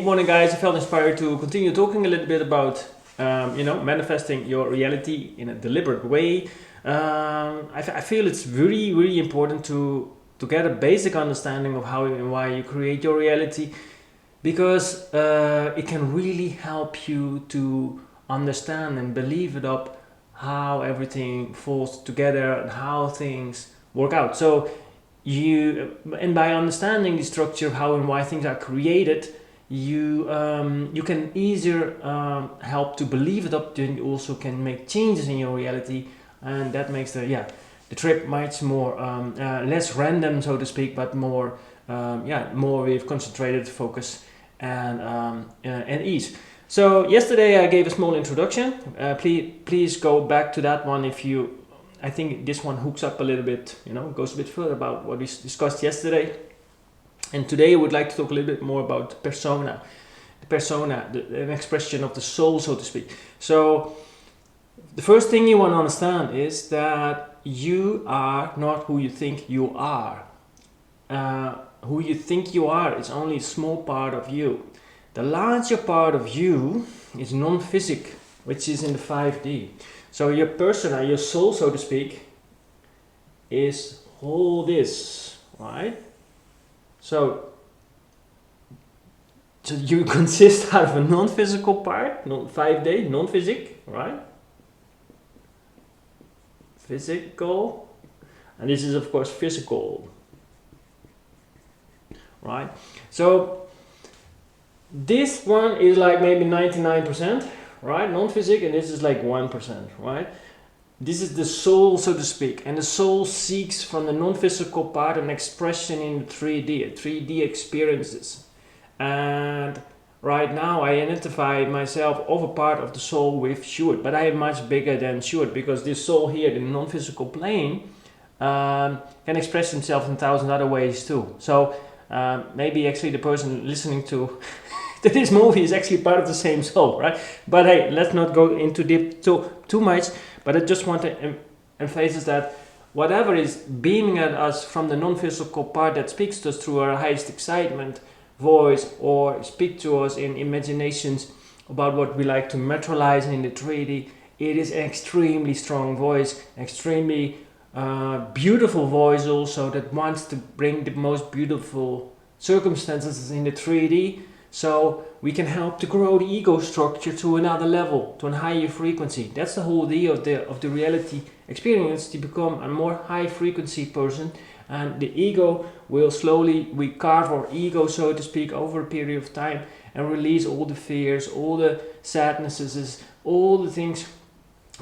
morning, guys. I felt inspired to continue talking a little bit about, manifesting your reality in a deliberate way. I feel it's really, really important to get a basic understanding of how and why you create your reality, because it can really help you to understand and believe it up how everything falls together and how things work out. So and by understanding the structure of how and why things are created, you can easier help to believe it up. Then you also can make changes in your reality, and that makes the trip much more less random, so to speak, but more more with concentrated focus and ease. So yesterday I gave a small introduction. Please go back to that one if you. I think this one hooks up a little bit, goes a bit further about what we discussed yesterday. And today I would like to talk a little bit more about persona. The persona, an expression of the soul, so to speak. So the first thing you want to understand is that you are not who you think you are. Who you think you are is only a small part of you. The larger part of you is non-physic, which is in the 5D. So your persona, your soul, so to speak, is all this, right? So you consist out of a non-physical part, 5D, non-physic, right? Physical, and this is of course physical, right? So this one is like maybe 99%, right? Non-physic, and this is like 1%, right? This is the soul, so to speak, and the soul seeks from the non-physical part an expression in 3D, 3D experiences. And right now I identify myself of a part of the soul with Sjoerd, but I am much bigger than Sjoerd, because this soul here, the non-physical plane, can express himself in 1,000 other ways too. So maybe actually the person listening to this movie is actually part of the same soul, right? But hey, let's not go into deep too much. But I just want to emphasize that whatever is beaming at us from the non-physical part that speaks to us through our highest excitement, voice, or speak to us in imaginations about what we like to materialize in the 3D, it is an extremely strong voice, extremely beautiful voice also, that wants to bring the most beautiful circumstances in the 3D, so we can help to grow the ego structure to another level, to a higher frequency. That's the whole idea of the reality experience, to become a more high frequency person. And the ego will slowly, we carve our ego, so to speak, over a period of time, and release all the fears, all the sadnesses, all the things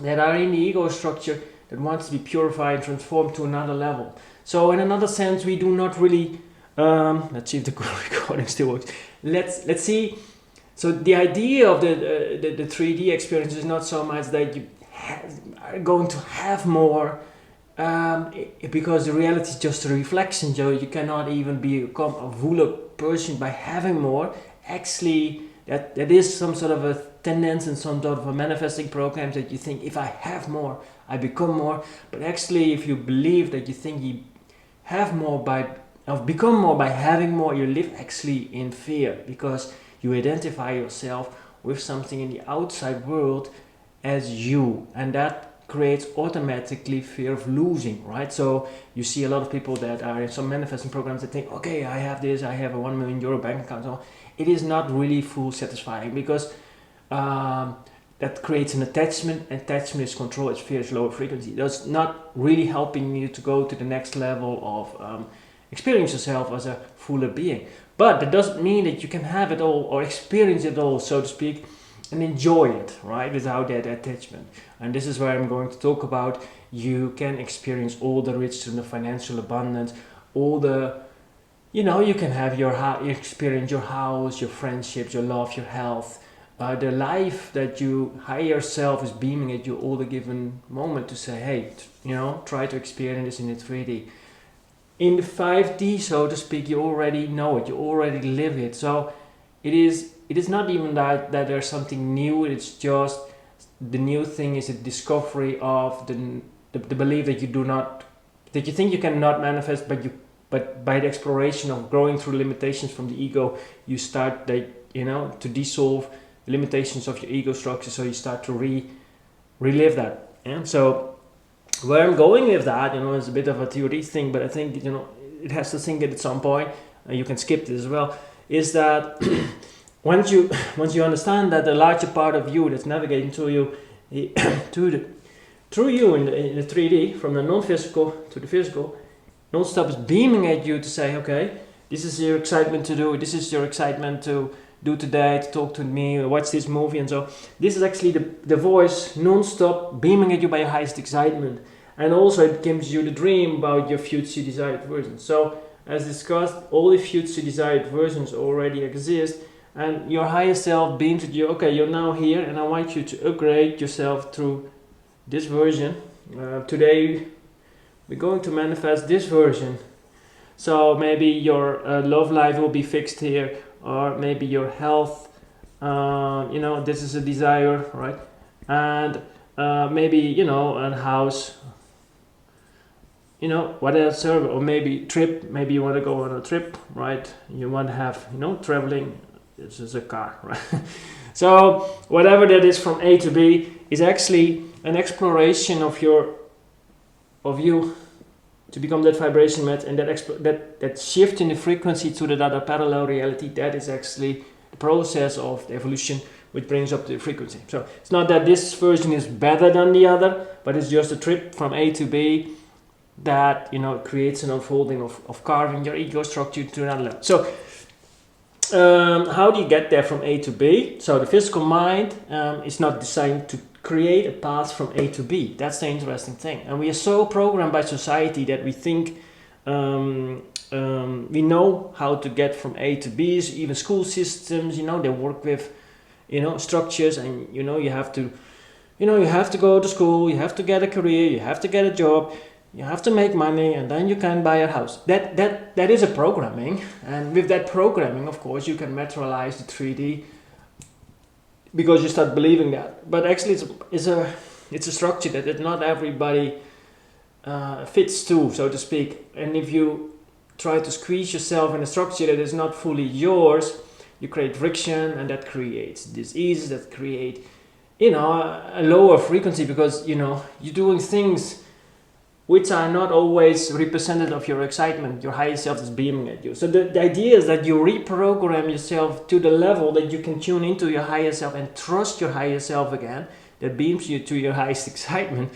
that are in the ego structure that wants to be purified and transformed to another level. So in another sense, we do not really let's see if the recording still works. Let's see. So the idea of the 3D experience is not so much that you are going to have more, because the reality is just a reflection. So you cannot even become a fuller person by having more. Actually, that is some sort of a tendency and some sort of a manifesting program that you think, if I have more, I become more. But actually, if you believe that you think you have more become more by having more, you live actually in fear, because you identify yourself with something in the outside world as you, and that creates automatically fear of losing, right? So you see a lot of people that are in some manifesting programs that think, okay, I have this, I have a €1 million bank account. So it is not really full satisfying, because that creates an attachment. Attachment is control, it's fear, it's lower frequency. That's not really helping you to go to the next level of experience yourself as a fuller being. But that doesn't mean that you can have it all or experience it all, so to speak, and enjoy it, right, without that attachment. And this is where I'm going to talk about. You can experience all the riches and the financial abundance, all the, you can have experience your house, your friendships, your love, your health, the life that you higher self is beaming at you all the given moment, to say, hey, try to experience this in the 3D. In the 5D, so to speak, you already know it, you already live it. So it is not even that there's something new. It's just the new thing is a discovery of the belief that you think you cannot manifest, but by the exploration of growing through limitations from the ego, you start that to dissolve the limitations of your ego structure, so you start to relive that. And so where I'm going with that, is a bit of a theory thing, but I think it has to sink in at some point. You can skip this as well. Is that once you understand that the larger part of you that's navigating through you, through you in the 3D, from the non-physical to the physical, non-stop is beaming at you to say, okay, this is your excitement to do, this is your excitement to do today, to talk to me, or watch this movie, and so this is actually the voice non-stop beaming at you by your highest excitement. And also it gives you the dream about your future desired version. So as discussed, all the future desired versions already exist, and your higher self beams at you, okay, you're now here, and I want you to upgrade yourself through this version. Today we're going to manifest this version. So maybe your love life will be fixed here, or maybe your health, this is a desire, right? And maybe, a house, what else, or maybe trip, maybe you want to go on a trip, right? You want to have, traveling, this is a car, right? So whatever that is from A to B is actually an exploration of you to become that vibration match, and that shift in the frequency to that other parallel reality. That is actually the process of the evolution, which brings up the frequency. So it's not that this version is better than the other, but it's just a trip from A to B that creates an unfolding of carving your ego structure to another level. So how do you get there from A to B? So the physical mind is not designed to create a path from A to B. That's the interesting thing. And we are so programmed by society that we think we know how to get from A to B. Even school systems, they work with, structures, and you have to go to school, you have to get a career, you have to get a job, you have to make money, and then you can buy a house. That is a programming, and with that programming, of course, you can materialize the 3D because you start believing that. But actually, it's a structure that not everybody fits to, so to speak. And if you try to squeeze yourself in a structure that is not fully yours, you create friction, and that creates disease, that create a lower frequency, because you're doing things which are not always representative of your excitement. Your higher self is beaming at you. So the idea is that you reprogram yourself to the level that you can tune into your higher self and trust your higher self again, that beams you to your highest excitement.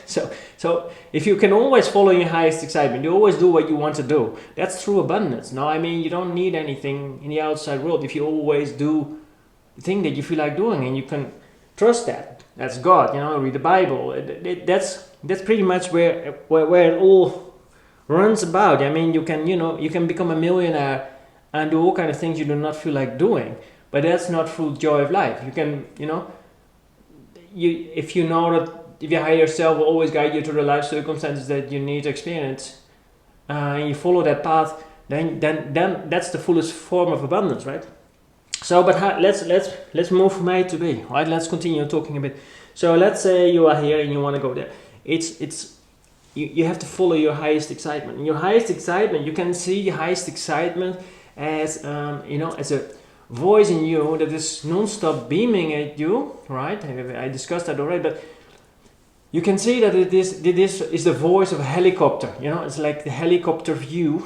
So if you can always follow your highest excitement, you always do what you want to do. That's true abundance. No, you don't need anything in the outside world if you always do the thing that you feel like doing, and you can trust that. That's God. Read the Bible. That's pretty much where it all runs about. You can become a millionaire and do all kind of things you do not feel like doing, but that's not full joy of life. You can, if you know that if your higher self will always guide you to the life circumstances that you need to experience, and you follow that path, then that's the fullest form of abundance, right? So, but let's move from A to B, right? Let's continue talking a bit. So let's say you are here and you want to go there. You have to follow your highest excitement. And your highest excitement, you can see your highest excitement as as a voice in you that is non-stop beaming at you, right? I discussed that already, but you can see that it is the voice of a helicopter. It's like the helicopter view.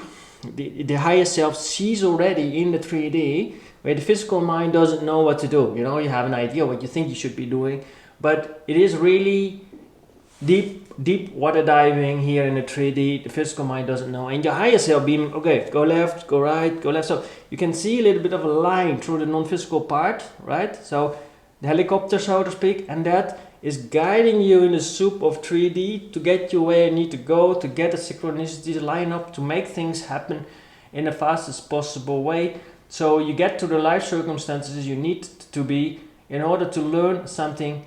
The higher self sees already in the 3D, where the physical mind doesn't know what to do. You have an idea what you think you should be doing, but it is really deep water diving here in the 3D. The physical mind doesn't know, and your higher self beaming, okay, go left, go right, go left. So you can see a little bit of a line through the non-physical part, right? So the helicopter, so to speak, and that is guiding you in the soup of 3D to get you where you need to go, to get the synchronicity to line up, to make things happen in the fastest possible way. So you get to the life circumstances you need to be in order to learn something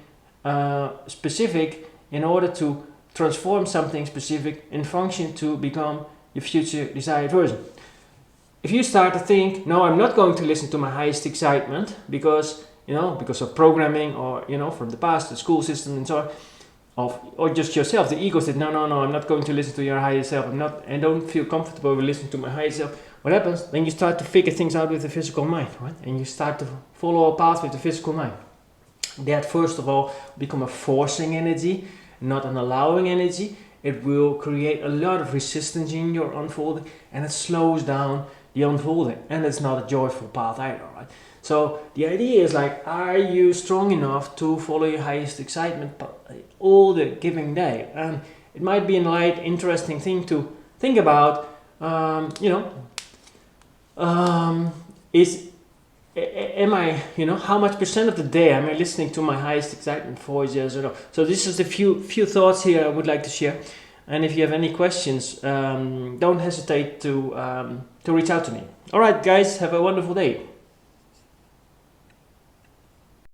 specific, in order to transform something specific in function to become your future desired version. If you start to think, no, I'm not going to listen to my highest excitement because of programming, or from the past, the school system and so on, or just yourself, the ego said, no, I'm not going to listen to your higher self. I don't feel comfortable with listening to my higher self. what happens? Then you start to figure things out with the physical mind, right? And you start to follow a path with the physical mind. That first of all become a forcing energy, not an allowing energy. It will create a lot of resistance in your unfolding, and it slows down the unfolding, and it's not a joyful path either, right? So the idea is like, are you strong enough to follow your highest excitement all the giving day? And it might be a light, interesting thing to think about. Am I, how much percent of the day am I listening to my highest excitement voice, yes or no? So this is a few thoughts here I would like to share. And if you have any questions, don't hesitate to reach out to me. All right, guys, have a wonderful day.